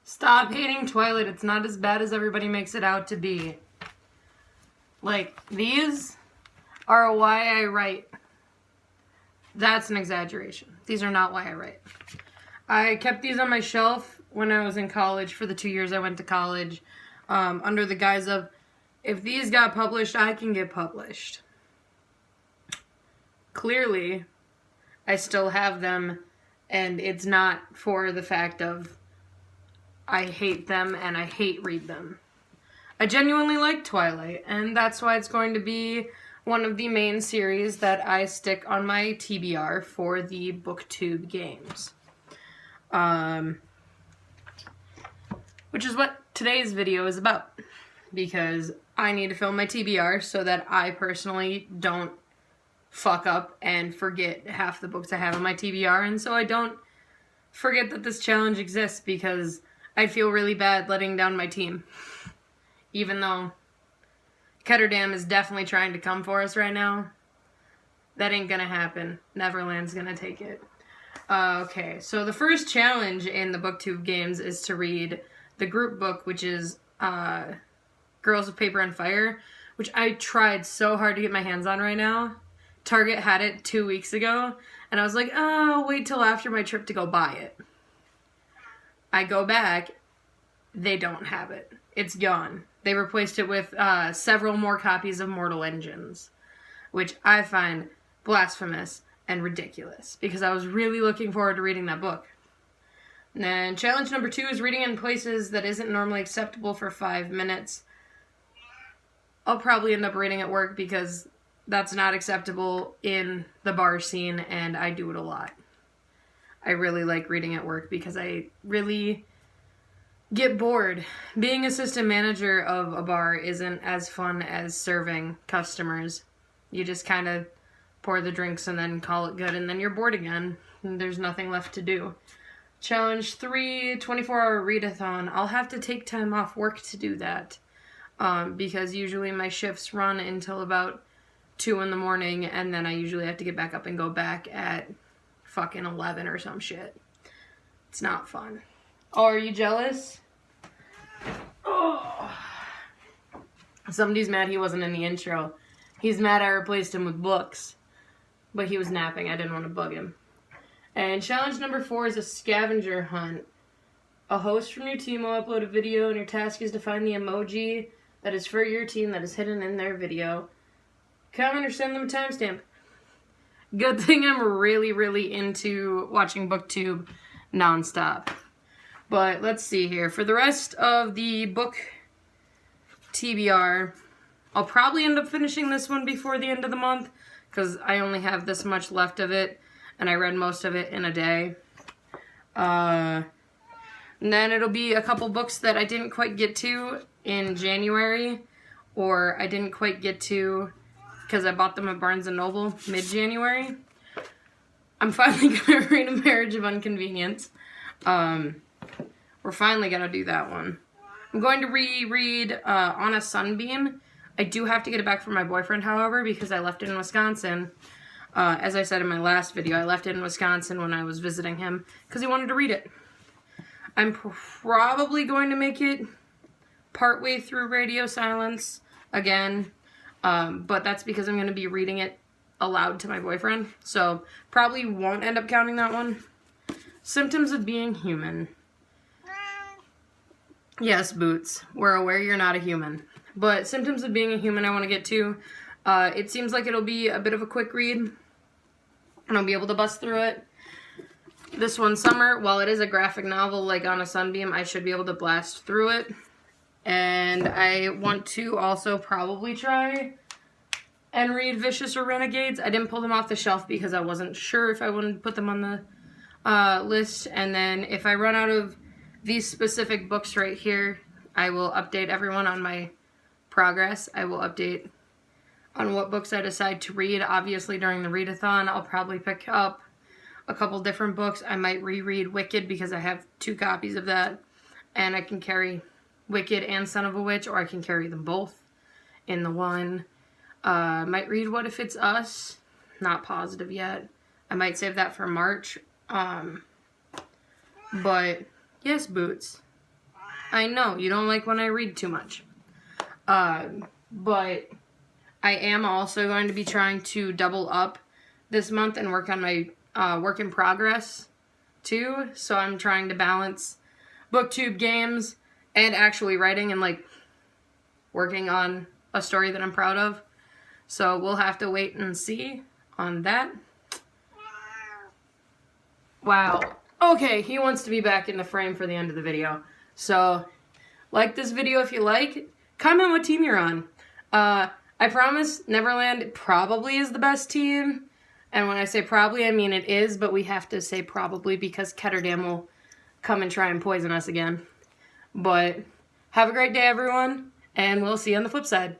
Stop hating Twilight. It's not as bad as everybody makes it out to be. Like, these are why I write. That's an exaggeration. These are not why I write. I kept these on my shelf when I was in college for the 2 years I went to college, under the guise of, if these got published, I can get published. Clearly, I still have them, and it's not for the fact of I hate them and I hate read them. I genuinely like Twilight, and that's why it's going to be one of the main series that I stick on my TBR for the Booktube Games. Which is what today's video is about, because I need to film my TBR so that I personally don't fuck up and forget half the books I have on my TBR, and so I don't forget that this challenge exists, because I'd feel really bad letting down my team. Even though Ketterdam is definitely trying to come for us right now. That ain't gonna happen. Neverland's gonna take it. Okay, so the first challenge in the Booktube Games is to read the group book, which is Girls of Paper and Fire, which I tried so hard to get my hands on right now. Target had it 2 weeks ago, and I was like, oh, I'll wait till after my trip to go buy it. I go back, they don't have it. It's gone. They replaced it with several more copies of Mortal Engines, which I find blasphemous and ridiculous, because I was really looking forward to reading that book. And then challenge number 2 is reading in places that isn't normally acceptable for 5 minutes. I'll probably end up reading at work because that's not acceptable in the bar scene, and I do it a lot. I really like reading at work because I really get bored. Being assistant manager of a bar isn't as fun as serving customers. You just kind of pour the drinks and then call it good, and then you're bored again, and there's nothing left to do. Challenge 3, 24-hour readathon. I'll have to take time off work to do that, because usually my shifts run until about 2 in the morning, and then I usually have to get back up and go back at fucking 11 or some shit. It's not fun. Oh, are you jealous? Oh. Somebody's mad he wasn't in the intro. He's mad I replaced him with books. But he was napping. I didn't want to bug him. And challenge number 4 is a scavenger hunt. A host from your team will upload a video, and your task is to find the emoji that is for your team that is hidden in their video. Comment or send them a timestamp. Good thing I'm really, really into watching Booktube nonstop. But let's see here. For the rest of the book TBR, I'll probably end up finishing this one before the end of the month, because I only have this much left of it, and I read most of it in a day. And then it'll be a couple books that I didn't quite get to in January, or I didn't quite get to because I bought them at Barnes & Noble mid-January. I'm finally going to read A Marriage of Inconvenience. We're finally going to do that one. I'm going to reread On a Sunbeam. I do have to get it back from my boyfriend, however, because I left it in Wisconsin. As I said in my last video, I left it in Wisconsin when I was visiting him because he wanted to read it. I'm probably going to make it partway through Radio Silence again, but that's because I'm going to be reading it aloud to my boyfriend, so probably won't end up counting that one. Symptoms of Being Human. Yes, Boots, we're aware you're not a human, but Symptoms of Being a Human I want to get to. It seems like it'll be a bit of a quick read, and I'll be able to bust through it. This one, Summer, while it is a graphic novel like On a Sunbeam, I should be able to blast through it. And I want to also probably try and read Vicious or Renegades. I didn't pull them off the shelf because I wasn't sure if I wanted to put them on the list. And then if I run out of these specific books right here, I will update everyone on my progress. I will update on what books I decide to read. Obviously, during the readathon, I'll probably pick up a couple different books. I might reread Wicked because I have 2 copies of that, and I can carry Wicked and Son of a Witch, or I can carry them both in the one. Might read What If It's Us. Not positive yet. I might save that for March. But yes, Boots. I know, you don't like when I read too much. But I am also going to be trying to double up this month and work on my work in progress too. So I'm trying to balance Booktube Games and actually writing and like working on a story that I'm proud of. So we'll have to wait and see on that. Wow. Okay, he wants to be back in the frame for the end of the video. So, like this video if you like. Comment what team you're on. I promise Neverland probably is the best team. And when I say probably, I mean it is, but we have to say probably because Ketterdam will come and try and poison us again. But have a great day, everyone, and we'll see you on the flip side.